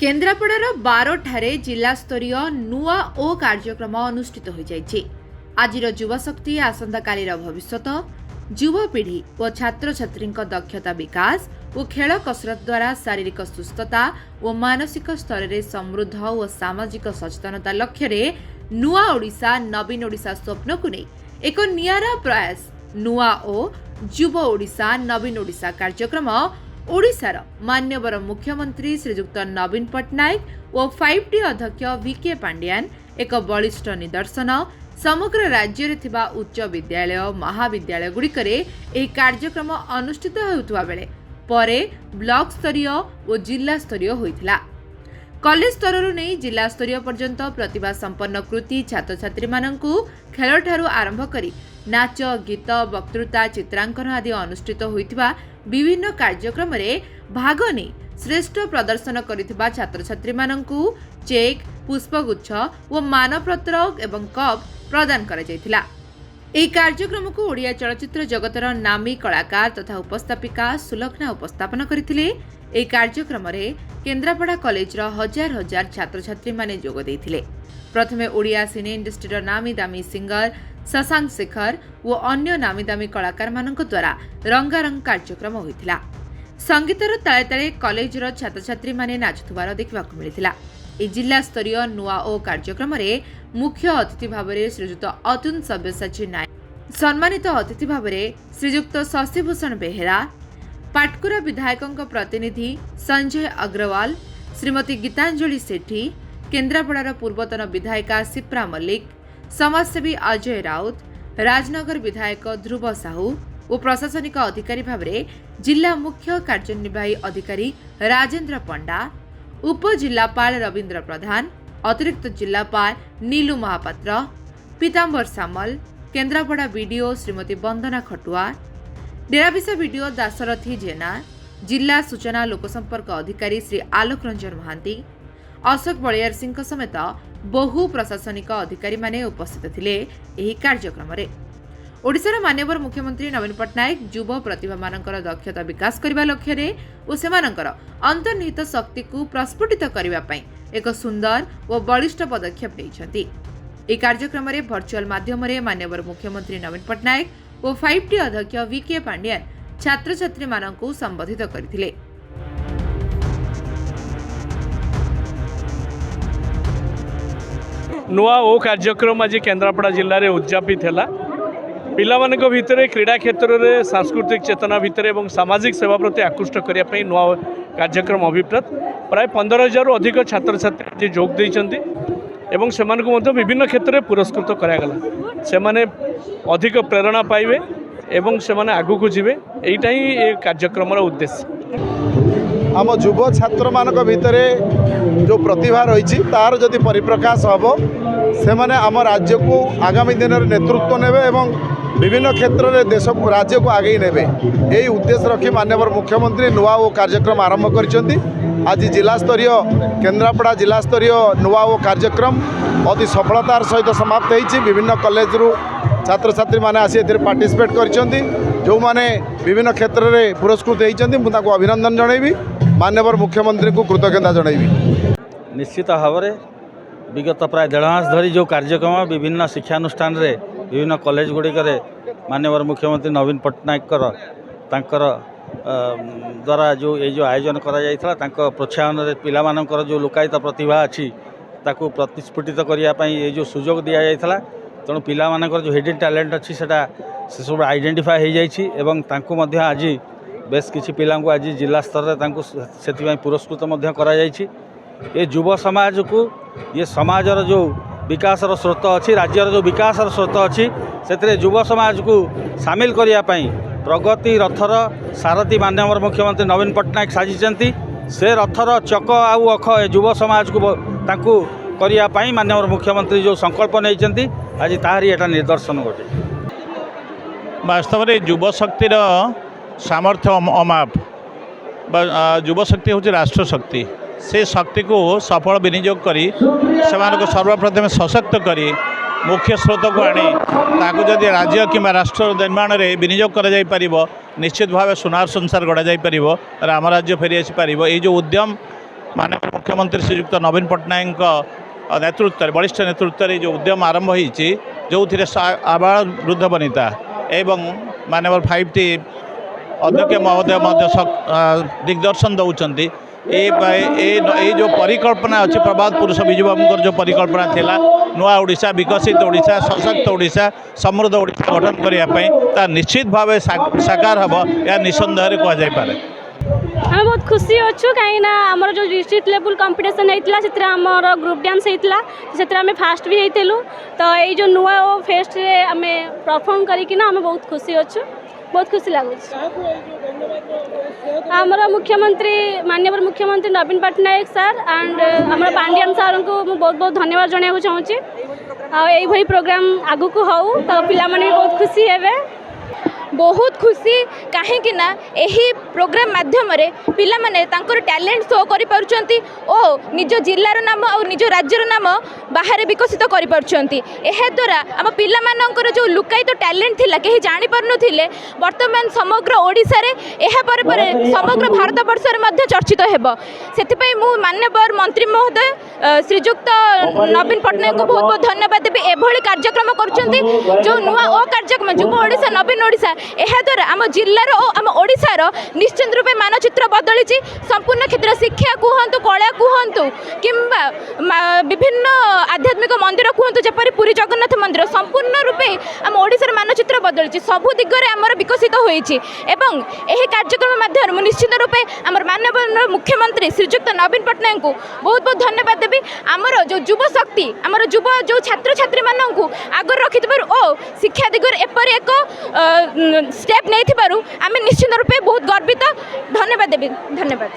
केन्द्रापड़ार 12 ठारे जिला स्तरीय नुआ ओ कार्यक्रम अनुष्ठित हो जाइछि। आजिर युवशक्ति आसंताकालीर भविष्यत युवपीढ़ी और छात्र छात्री दक्षता विकास और खेल कसरत द्वारा शारीरिक सुस्थता और मानसिक स्तर में समृद्ध और सामाजिक सचेतनता लक्ष्य नुआ ओडिशा नवीन ओडिशा स्वप्न को नहीं एक नियारा प्रयास नुआ ओ युव ओडिशा नवीन ओडिशा कार्यक्रम ओडिशार मान्यवर मुख्यमंत्री श्रीजुक्त नवीन पट्टनायक और 5T अध्यक्ष VK पांड्यान एक बलिष्ठ निदर्शन समग्र राज्य रे थिबा उच्च विद्यालय महाविद्यालय गुड़िकरे एही कार्यक्रम अनुष्ठित होउतबा बेले परे ब्लॉक स्तरीय और जिला स्तरीय होइथिला। कॉलेज स्तर नहीं जिला स्तरीय पर्यंत प्रतिभा संपन्न कृति छात्र छात्री माननकु खेल ठारू आरंभ करी नाच गीत वक्तृता चित्रांकन आदि अनुष्ठित होइथिबा विभिन्न कार्यक्रम रे भाग नै श्रेष्ठ प्रदर्शन करिथिबा छात्र छात्री माननकु चेक पुष्पगुच्छ और मानपत्र एवं कप प्रदान करा जायथिला। एही कार्यक्रम को ओडिया चलचित्र जगतर नामी कलाकार तथा उपस्थापिका सुलक्षणा उपस्थापन करथिले। एही कार्यक्रम रे केन्द्रापड़ा कॉलेज हजार हजार छात्र छात्री माने जोग देथिले। प्रथमे ओडिया सिने इंडस्ट्रीर नामी दामी सिंगर शशांक शेखर और अन्य नामी दामी कलाकार मानक द्वारा रंगारंग कार्यक्रम होइथिला। संगीतर ताले ताले कॉलेजर छात्र छात्री माने नाचुथुबार देखिबाकु मिलिथिला। ए जिला स्तरीय नुआ ओ कार्यक्रम रे मुख्य अतिथि भावरे श्रीजुक्त अतुल सब्यसाची नायक, सम्मानित अतिथि भावरे श्रीजुक्त शशिभूषण बेहेरा, पाटकुरा विधायकों प्रतिनिधि संजय अग्रवाल, श्रीमती गीतांजलि सेठी, केन्द्रापड़ार पूर्वतन विधायिका सिप्रा मल्लिक, समाजसेवी अजय राउत, राजनगर विधायक ध्रुव साहू और प्रशासनिक अधिकारी भावरे जिला मुख्य कार्यनिर्वाही अधिकारी राजेन्द्र पंडा, उप जिलापाल रवींद्र प्रधान, अतिरिक्त जिलापाल नीलू महापात्र, पीताम्बर सामल, केन्द्रापड़ा बीडीओ श्रीमती वंदना खटुआ, डेराबिसा बीडीओ दाशरथी जेना, जिला सूचना लोकसंपर्क अधिकारी श्री आलोक रंजन महांती, अशोक बलियार सिंह समेत बहु प्रशासनिक अधिकारी माने उपस्थित थिले। एही कार्यक्रम रे ओडिशार मान्यवर मुख्यमंत्री नवीन पट्टनायक युव प्रतिभा मानकर दक्षता विकास करबा लक्ष्य रे और सेमानकर अंतर्निहित शक्ति को प्रस्फुटित करबा पई एक सुंदर और बलिष्ठ पदक्षेप लेइछंती। ए कार्यक्रम रे वर्चुअल माध्यम रे मान्यवर मुख्यमंत्री नवीन पट्टनायक और 5T अध्यक्ष VK पांड्यान छात्र छात्री मानकु संबोधित करथिले। नुआ ओ कार्यक्रम आज केन्द्रापड़ा जिले में उद्यापित है। पिला भितर क्रीड़ा क्षेत्र में सांस्कृतिक चेतना भितर और सामाजिक सेवा प्रति आकृष्ट करने नुआ कार्यक्रम अभिप्रेत प्राय 15,000 अधिक छात्र छात्री जोग देइछन्ति एवं से विभिन्न क्षेत्र में पुरस्कृत करागला। से अधिक प्रेरणा पाइबे एवं से आगू को जीवे, एटा ही ए कार्यक्रम उद्देश्य। आम युव छात्र मानक भितर जो प्रतिभा रही तार जदि परिप्रकाश हम से आम राज्य को आगामी दिन में नेतृत्व नेबे एवं विभिन्न क्षेत्र में देश को राज्य को आगे नेबे, यही उद्देश्य रखी माननीय मुख्यमंत्री नुआ ओ कार्यक्रम आरंभ करिसेंती। आज जिला स्तरीय केन्द्रापड़ा जिला स्तरीय नुआ ओ कार्यक्रम अति सफलतार सहित समाप्त होइछि। विभिन्न कॉलेज रु छात्र छात्री माने आसी एथिरे पार्टिसिपेट करिसेंती। जो माने विभिन्न क्षेत्र में पुरस्कृत होइछन्ती मु ताको अभिनंदन जणाइबी, माननीय मुख्यमंत्री को कृतज्ञता जणाइबी। निश्चित भाव में विगत प्राय 1.5 मास धरी जो कार्यक्रम विभिन्न शिक्षानुष्ठान रे विभिन्न कॉलेज गुड़िक माननीय मुख्यमंत्री नवीन पट्टनायक द्वारा जो ये आयोजन करा प्रोत्साहन पिला मानकर जो लोकायत प्रतिभा अच्छी ताकू प्रतिस्फुटित करने ये जो सुजोग दि जाता। तेणु पिला मानकर जो हिडन टैलेंट अच्छी से सब आइडेंटिफाई हो जाइए। आज बेस किसी पिला आज जिला स्तर से पुरस्कृत ये युव समाज को ये समाजर जो विकासर स्रोत अच्छी राज्यर जो विकासर स्रोत अच्छी से युव समाज को सामिल करने प्रगति रथर सारथी माननीय मुख्यमंत्री नवीन पट्टनायक साजिचंती। से रथर चक आउ अख युव समाज को करने माननीय मुख्यमंत्री जो संकल्प नहीं आज ताहारी एटा निदर्शन गोटे। वास्तव में युव शक्तिर सामर्थ्य अमाप युव शक्ति हूँ राष्ट्र शक्ति। से शक्ति को सफल विनियोग करी से सर्वप्रथम सशक्त करी मुख्य स्रोत को आनी ताकू जदि राज्य कि राष्ट्र निर्माण में विनियोग कर निश्चित भाव सुनार संसार गढ़ा जापर आम राज्य फेरी आसीपर। ये जो उद्यम माननीय मुख्यमंत्री श्रीयुक्त नवीन पट्टनायक नेतृत्व वरिष्ठ नेतृत्व जो उद्यम आरंभ होती जो थे आबाल वृद्ध वनिता एवं मानव 5T अध्यक्ष महोदय दिग्दर्शन दौरान ये जो परिकल्पना अच्छी प्रभात पुरुष विजु बाबू जो परिकल्पना थिला नुआ ओडिशा विकसित ओडिशा सशक्त ओडिशा समृद्ध ओडिशा गठन करने निश्चित भाव साकार हम या निसंदेह कहुई आम बहुत खुशी अच्छु कहीं आमर जो डिस्ट्रिक्ट लेवल कंपटीशन होता से आमर ग्रुप डांस होता से आम फास्ट भी होलु तो ये जो नुआ ओ फेस्ट आम परफॉर्म करना आम बहुत खुशी अच्छु बहुत खुशी लगुच आमर मुख्यमंत्री माननीय मुख्यमंत्री नवीन पट्टनायक सर एंड आम पांडियन सर को बहुत बहुत धन्यवाद जनाया चाहूँगी यही प्रोग्राम आगु को हो तो पिला माने बहुत खुशी है बहुत खुशी कहीं यही प्रोग्राम माध्यम पिला माने तांकर टैलेंट शो करि पारुचंती ओ निज जिल्लार नाम और निज राज्यर नाम बाहर विकसित करि पारुचंती एहा द्वारा आम पिला मानकर जो लुकायित टैलेंट थिला केही जानि पारुनथिले वर्तमान समग्र ओडिसा रे एहा पर समग्र भारत वर्ष रे मध्य चर्चित हेबो सेथिपई मु माननीय मंत्री महोदय श्रीयुक्त नवीन पट्टनायक को बहुत बहुत धन्यवाद देबी एभली कार्यक्रम करुचंती जो नुआ ओ कार्यक्रम युवा ओडिशा नवीन ओडिशा एहा द्वारा आम जिल्लार और आम ओडिशार निश्चित रूपे मानचित्र बदली संपूर्ण क्षेत्र शिक्षा कहतु कला कहतु किंबा विभिन्न आध्यात्मिक मंदिर कहतु जपरी पुरी जगन्नाथ मंदिर संपूर्ण रूपे आम ओडिशार मानचित्र बदली सबु दिगरे आमर विकसित होइछि एवं एही कार्यक्रम माध्यम निश्चित रूपे आमर माननीय मुख्यमंत्री श्रीयुक्त नवीन पट्टनायक को बहुत बहुत धन्यवाद देवी आमर जो युवा शक्ति आमर युवा जो छात्र छात्री मानू आगर रखि ओ शिक्षा दिगरे एपरि एक स्टेप नहीं आम निश्चित रूपे बहुत गर्वित धन्यवाद देवी धन्यवाद।